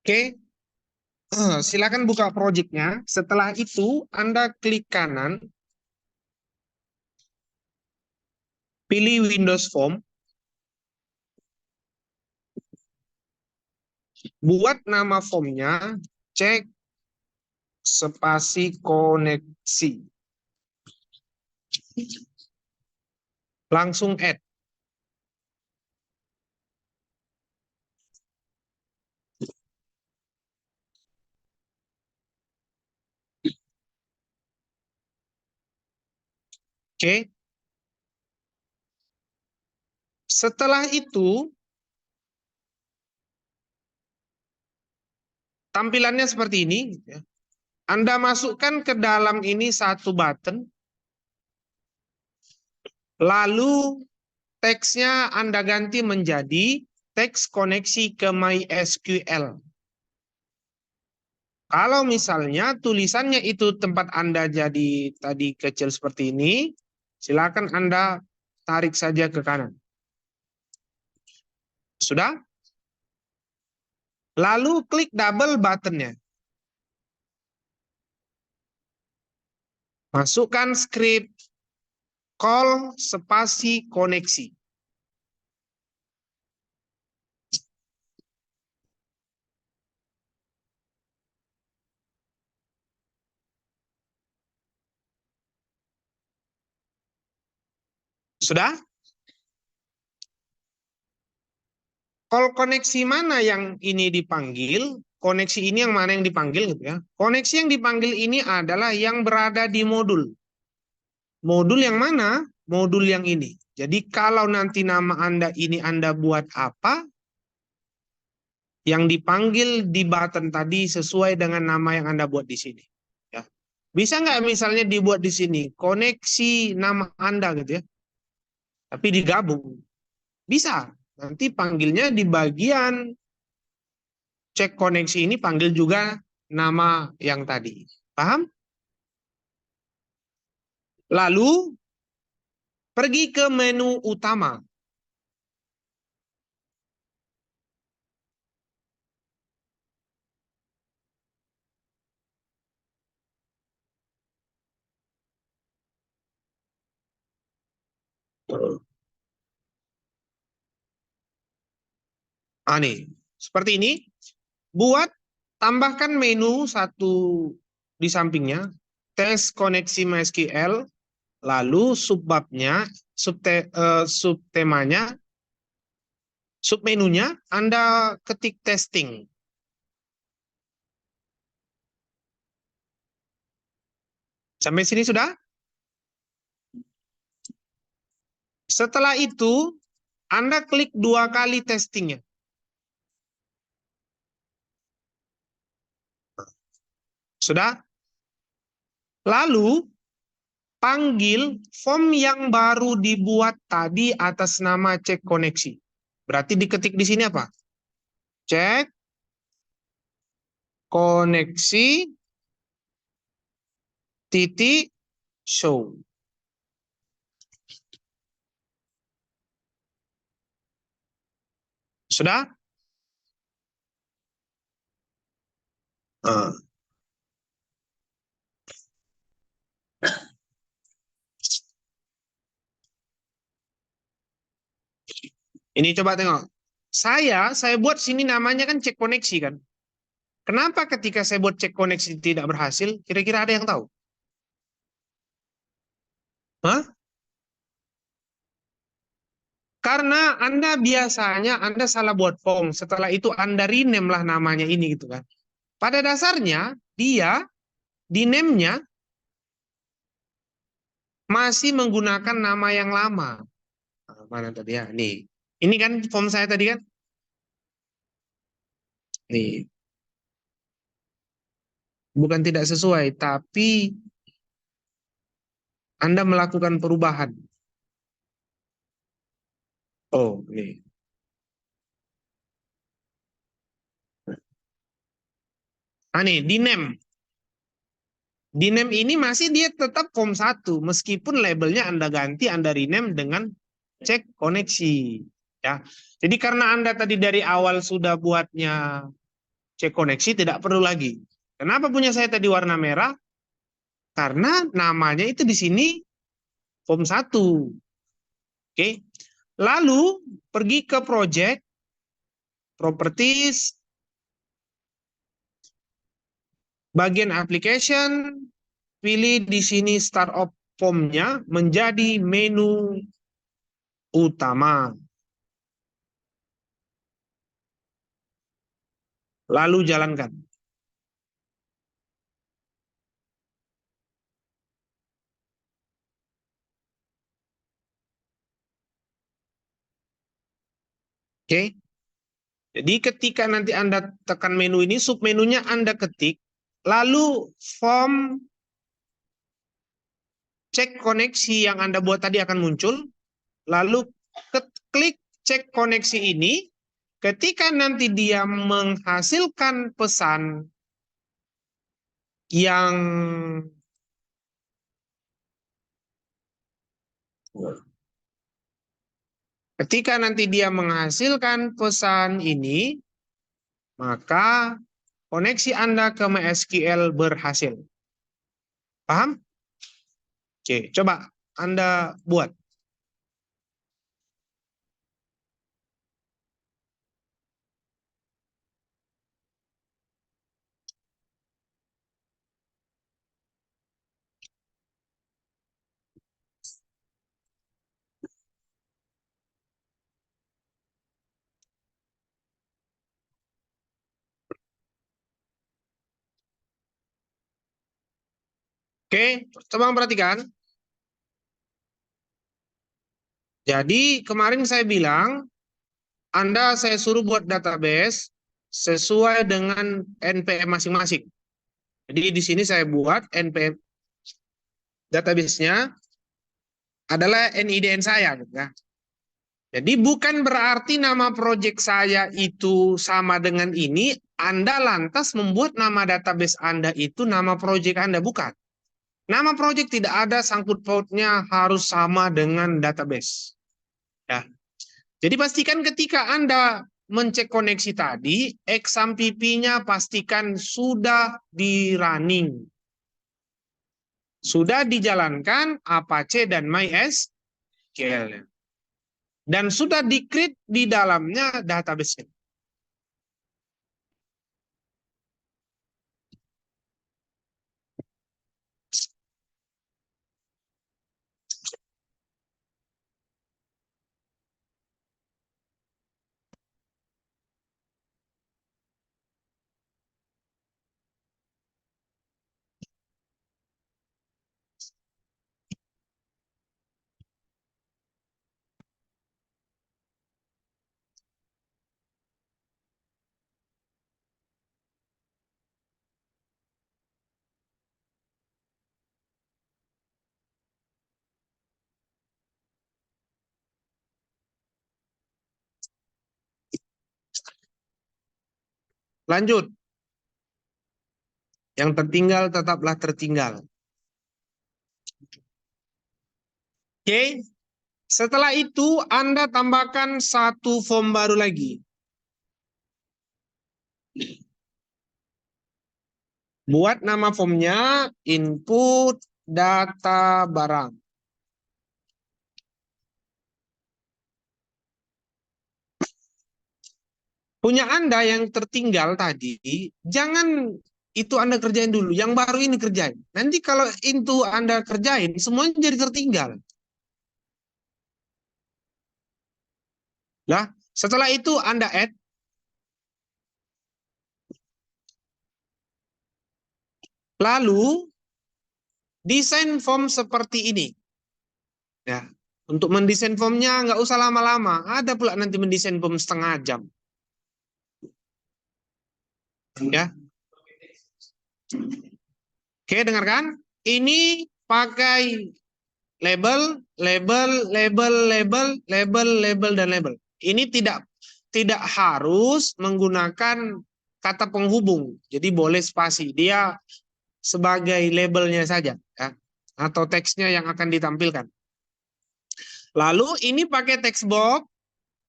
Oke, silakan buka projectnya. Setelah itu, Anda klik kanan, pilih Windows Form, buat nama formnya, cek spasi koneksi. Langsung add. Oke. Setelah itu, tampilannya seperti ini. Anda masukkan ke dalam ini satu button, lalu teksnya Anda ganti menjadi teks koneksi ke MySQL. Kalau misalnya tulisannya itu tempat Anda jadi tadi kecil seperti ini, silakan Anda tarik saja ke kanan. Sudah? Lalu klik double buttonnya. Masukkan script call spasi koneksi. Sudah? Call koneksi mana yang ini dipanggil? Koneksi ini yang mana yang dipanggil gitu ya? Koneksi yang dipanggil ini adalah yang berada di modul. Modul yang mana? Modul yang ini. Jadi kalau nanti nama Anda ini Anda buat apa? Yang dipanggil di button tadi sesuai dengan nama yang Anda buat di sini. Ya. Bisa nggak misalnya dibuat di sini koneksi nama Anda gitu ya? Tapi digabung. Bisa. Nanti panggilnya di bagian cek koneksi ini panggil juga nama yang tadi. Paham? Lalu pergi ke menu utama. Nih, seperti ini. Buat tambahkan menu satu di sampingnya, tes koneksi MySQL, lalu subbabnya, subtemanya, submenunya Anda ketik testing. Sampai sini sudah? Setelah itu, Anda klik 2 kali testingnya. Sudah? Lalu, panggil form yang baru dibuat tadi atas nama cek koneksi. Berarti diketik di sini apa? Cek koneksi titik show. Sudah? Ini coba tengok. Saya buat sini namanya kan cek koneksi kan. Kenapa ketika saya buat cek koneksi tidak berhasil? Kira-kira ada yang tahu? Hah? Karena Anda biasanya Anda salah buat form. Setelah itu Anda rename lah namanya ini gitu kan. Pada dasarnya dia di name-nya masih menggunakan nama yang lama. Mana tadi ya? Nih. Ini kan form saya tadi kan? Nih. Bukan tidak sesuai, tapi Anda melakukan perubahan. Oh, nih. Nih, di name. Di name ini masih dia tetap form 1, meskipun labelnya Anda ganti, Anda rename dengan cek koneksi. Ya. Jadi karena Anda tadi dari awal sudah buatnya cek koneksi tidak perlu lagi. Kenapa punya saya tadi warna merah? Karena namanya itu di sini form 1. Oke. Lalu pergi ke project, properties, bagian application, pilih di sini start of form-nya menjadi menu utama. Lalu jalankan. Oke. Jadi ketika nanti Anda tekan menu ini, submenunya Anda ketik, lalu form cek koneksi yang Anda buat tadi akan muncul, lalu klik cek koneksi ini, ketika nanti dia menghasilkan pesan yang ini, maka koneksi Anda ke MySQL berhasil. Paham? Oke, coba Anda buat. Oke, coba perhatikan. Jadi kemarin saya bilang, saya suruh buat database sesuai dengan NPM masing-masing. Jadi di sini saya buat NPM database-nya adalah NIDN saya. Gitu ya. Jadi bukan berarti nama proyek saya itu sama dengan ini, Anda lantas membuat nama database Anda itu nama proyek Anda, bukan. Nama proyek tidak ada sangkut pautnya harus sama dengan database. Ya. Jadi pastikan ketika Anda mencek koneksi tadi, XAMPP-nya pastikan sudah di running. Sudah dijalankan Apache dan MySQL. Dan sudah di-create di dalamnya database. Lanjut. Yang tertinggal tetaplah tertinggal. Oke. Setelah itu Anda tambahkan satu form baru lagi. Buat nama formnya input data barang. Punya Anda yang tertinggal tadi, jangan itu Anda kerjain dulu. Yang baru ini kerjain. Nanti kalau itu Anda kerjain, semuanya jadi tertinggal. Lah, setelah itu Anda add. Lalu, desain form seperti ini. Ya, untuk mendesain formnya nggak usah lama-lama. Ada pula nanti mendesain form setengah jam. Ya. Oke, dengarkan. Ini pakai label, label, label, label, label, label, dan label. Ini tidak harus menggunakan kata penghubung. Jadi boleh spasi. Dia sebagai labelnya saja, ya, atau teksnya yang akan ditampilkan. Lalu ini pakai text box,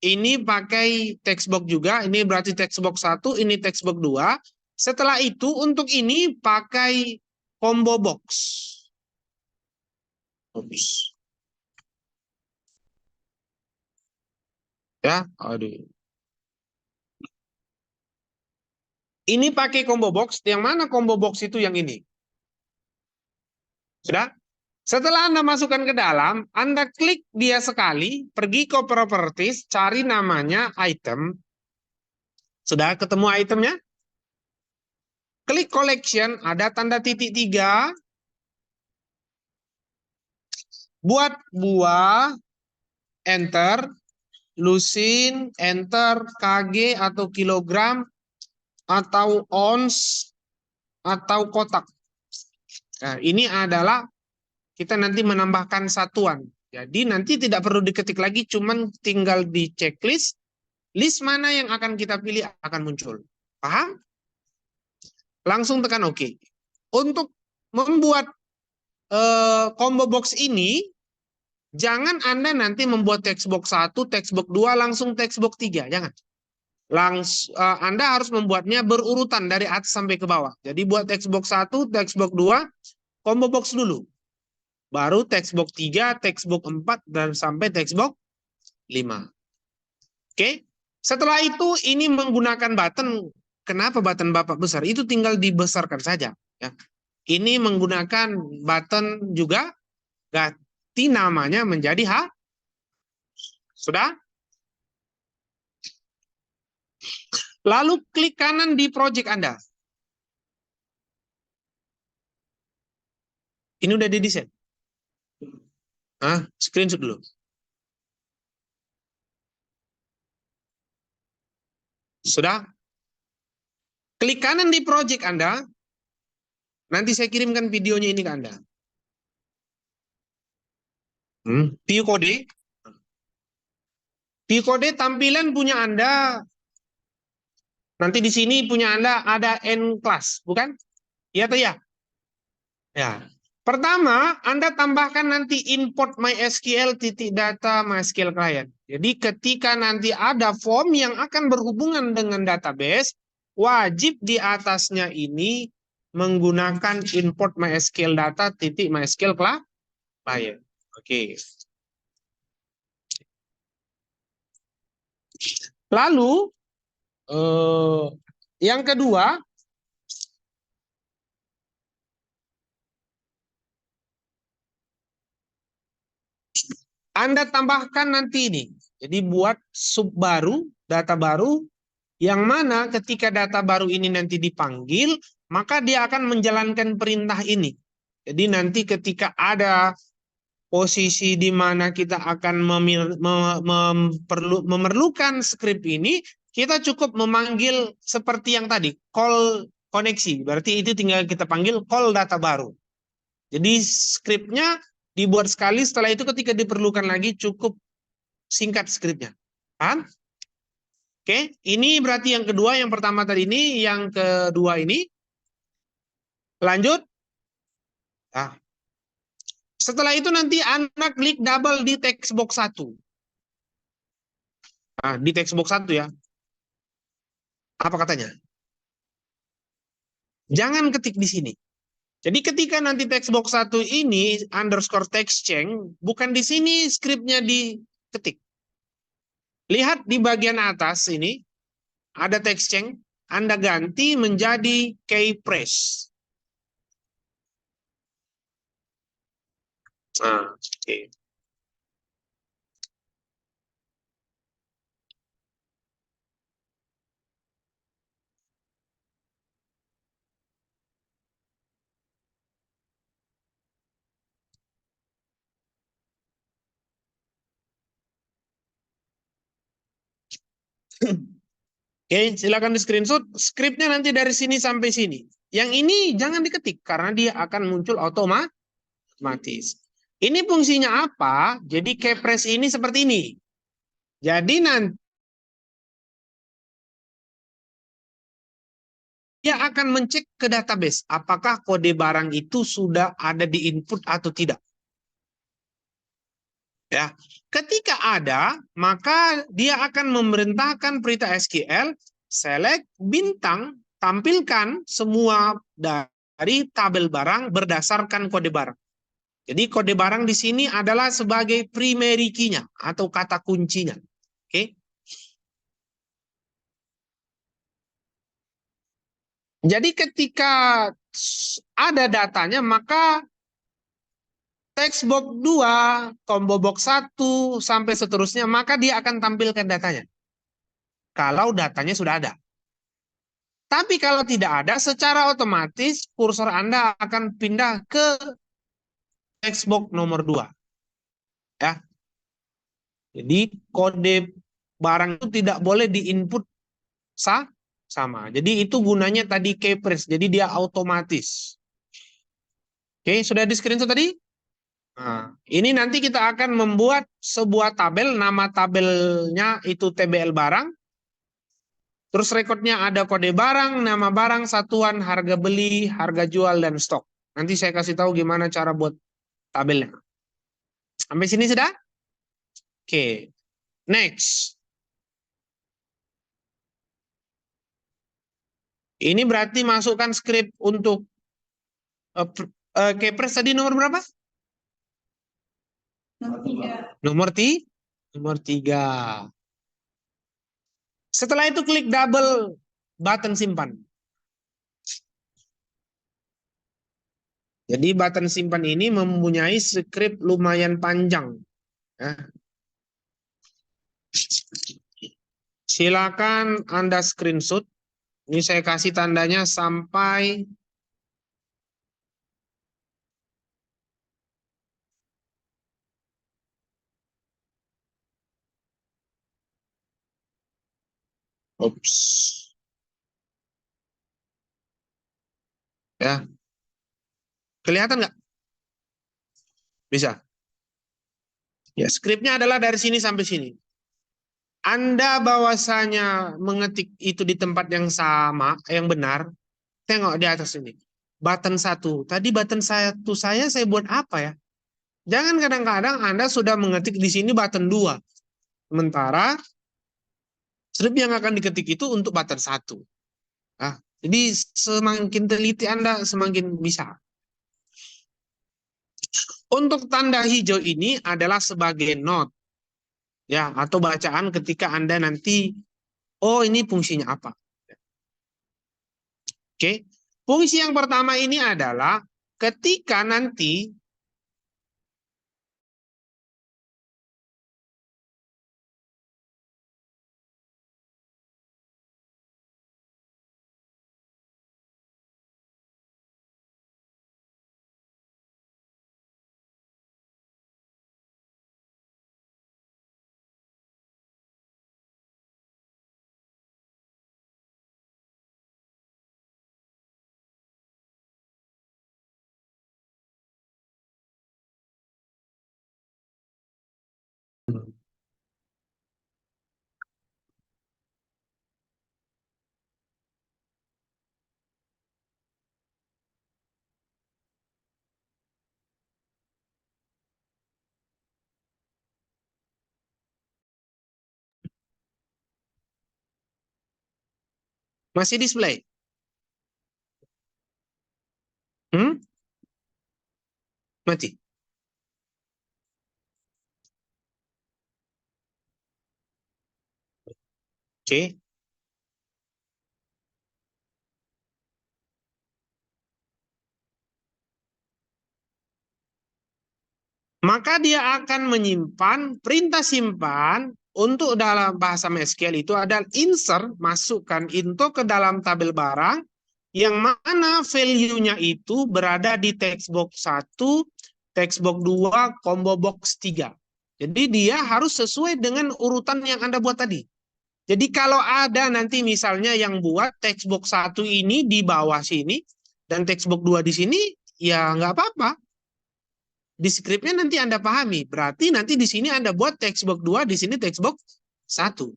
Ini pakai text box juga, ini berarti text box 1, ini text box 2. Setelah itu untuk ini pakai combo box. Oops. Ya, aduh. Ini pakai combo box, yang mana combo box itu yang ini? Sudah? Setelah Anda masukkan ke dalam, Anda klik dia sekali, pergi ke properties, cari namanya item. Sudah ketemu itemnya? Klik collection, ada tanda titik 3. Buat buah, enter. Lusin, enter. KG atau kilogram, atau ons, atau kotak. Nah, ini adalah kita nanti menambahkan satuan. Jadi nanti tidak perlu diketik lagi, cuman tinggal di checklist, list mana yang akan kita pilih akan muncul. Paham? Langsung tekan OK. Untuk membuat combo box ini, jangan Anda nanti membuat text box 1, text box 2, langsung text box 3. Jangan. Anda harus membuatnya berurutan dari atas sampai ke bawah. Jadi buat text box 1, text box 2, combo box dulu. Baru text box 3, text box 4, dan sampai text box 5. Oke. Setelah itu ini menggunakan button. Kenapa button Bapak besar? Itu tinggal dibesarkan saja. Ya. Ini menggunakan button juga. Ganti namanya menjadi H. Sudah? Lalu klik kanan di project Anda. Ini udah didesain. Screenshot dulu. Sudah? Klik kanan di project Anda. Nanti saya kirimkan videonya ini ke Anda. View kode. View kode tampilan punya Anda. Nanti di sini punya Anda ada N class, bukan? Iya atau ya? Ya. Pertama, Anda tambahkan nanti import MySQL titik data MySQL client. Jadi ketika nanti ada form yang akan berhubungan dengan database, wajib di atasnya ini menggunakan import MySQL data titik MySQL client. Oke. Lalu yang kedua, Anda tambahkan nanti ini. Jadi buat sub baru, data baru, yang mana ketika data baru ini nanti dipanggil, maka dia akan menjalankan perintah ini. Jadi nanti ketika ada posisi di mana kita akan memerlukan script ini, kita cukup memanggil seperti yang tadi, call koneksi. Berarti itu tinggal kita panggil call data baru. Jadi scriptnya dibuat sekali, setelah itu ketika diperlukan lagi cukup singkat scriptnya. Paham? Oke, ini berarti yang kedua, yang pertama tadi ini, yang kedua ini. Lanjut. Nah, setelah itu nanti Anda klik double di text box 1. Nah, di text box 1 ya. Apa katanya? Jangan ketik di sini. Jadi ketika nanti text box 1 ini underscore text change, bukan di sini scriptnya diketik. Lihat di bagian atas ini, ada text change, Anda ganti menjadi keypress. Nah, oke. Oke, silakan di screenshot. Scriptnya nanti dari sini sampai sini. Yang ini jangan diketik karena dia akan muncul otomatis. Ini fungsinya apa? Jadi keypress ini seperti ini. Jadi nanti dia akan mencek ke database apakah kode barang itu sudah ada di input atau tidak. Ya, ketika ada, maka dia akan memerintahkan perintah SQL select bintang, tampilkan semua dari tabel barang berdasarkan kode barang. Jadi kode barang di sini adalah sebagai primary key-nya atau kata kuncinya. Oke. Jadi ketika ada datanya, maka text box 2, combo box 1, sampai seterusnya, maka dia akan tampilkan datanya. Kalau datanya sudah ada. Tapi kalau tidak ada, secara otomatis kursor Anda akan pindah ke text box nomor 2. Ya. Jadi kode barang itu tidak boleh diinput sama. Jadi itu gunanya tadi keypress. Jadi dia otomatis. Oke, sudah di screenshot tadi? Nah, ini nanti kita akan membuat sebuah tabel, nama tabelnya itu TBL barang. Terus rekodnya ada kode barang, nama barang, satuan, harga beli, harga jual, dan stok. Nanti saya kasih tahu gimana cara buat tabelnya. Sampai sini sudah? Oke, next. Ini berarti masukkan script untuk keypress tadi nomor berapa? Nomor 3. Nomor 3. Setelah itu klik double button simpan. Jadi button simpan ini mempunyai script lumayan panjang. Ya. Silakan Anda screenshot. Ini saya kasih tandanya sampai ya. Kelihatan nggak? Bisa. Ya, skripnya adalah dari sini sampai sini. Anda bahwasanya mengetik itu di tempat yang sama, yang benar, tengok di atas ini. Button 1. Tadi button 1 saya buat apa ya? Jangan kadang-kadang Anda sudah mengetik di sini button 2. Sementara script yang akan diketik itu untuk button 1. Nah, jadi semakin teliti Anda, semakin bisa. Untuk tanda hijau ini adalah sebagai note. Ya, atau bacaan ketika Anda nanti, oh ini fungsinya apa. Oke, fungsi yang pertama ini adalah ketika nanti masih display. Mati. Oke. Maka dia akan menyimpan perintah simpan untuk dalam bahasa MySQL itu ada insert, masukkan into ke dalam tabel barang yang mana value-nya itu berada di text box 1, text box 2, combo box 3. Jadi dia harus sesuai dengan urutan yang Anda buat tadi. Jadi kalau ada nanti misalnya yang buat text box 1 ini di bawah sini dan text box 2 di sini, ya nggak apa-apa. Di scriptnya nanti Anda pahami. Berarti nanti di sini Anda buat text box 2, di sini text box 1.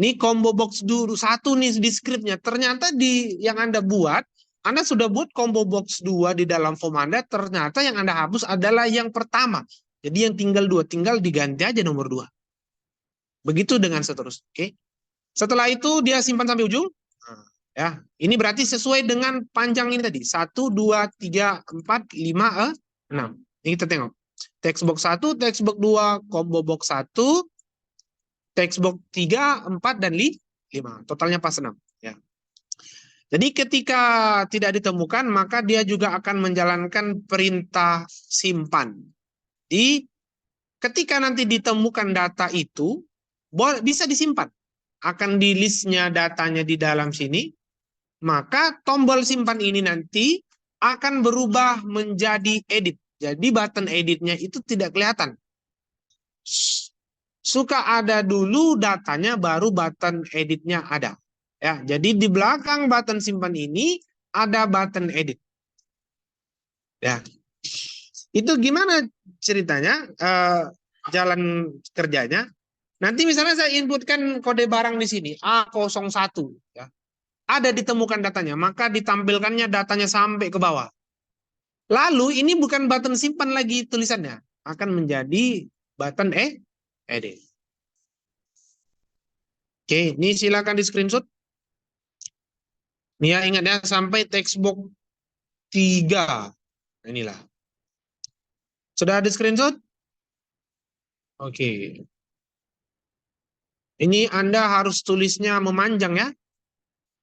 Ini combo box 1 nih di scriptnya. Ternyata di yang Anda buat, Anda sudah buat combo box 2 di dalam form Anda, ternyata yang Anda hapus adalah yang pertama. Jadi yang tinggal 2, tinggal diganti aja nomor 2. Begitu dengan seterusnya. Oke. Setelah itu dia simpan sampai ujung. Nah, ya, ini berarti sesuai dengan panjang ini tadi. 1, 2, 3, 4, 5, 6. Ini kita tengok. Text box 1, text box 2, combo box 1, text box 3, 4, dan 5. Totalnya pas 6. Ya. Jadi ketika tidak ditemukan, maka dia juga akan menjalankan perintah simpan. Ketika nanti ditemukan data itu, bisa disimpan. Akan di listnya datanya di dalam sini, maka tombol simpan ini nanti akan berubah menjadi edit. Jadi button editnya itu tidak kelihatan. Suka ada dulu datanya, baru button editnya ada. Ya, jadi di belakang button simpan ini ada button edit. Ya, itu gimana ceritanya? Jalan kerjanya? Nanti misalnya saya inputkan kode barang di sini A01, ya. Ada ditemukan datanya, maka ditampilkannya datanya sampai ke bawah. Lalu ini bukan button simpan lagi tulisannya, akan menjadi button edit. Oke, ini silakan di screenshot. Nih ya, ingat ya, sampai textbox 3. Inilah. Sudah ada screenshot? Oke. Ini Anda harus tulisnya memanjang ya.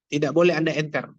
Tidak boleh Anda enter.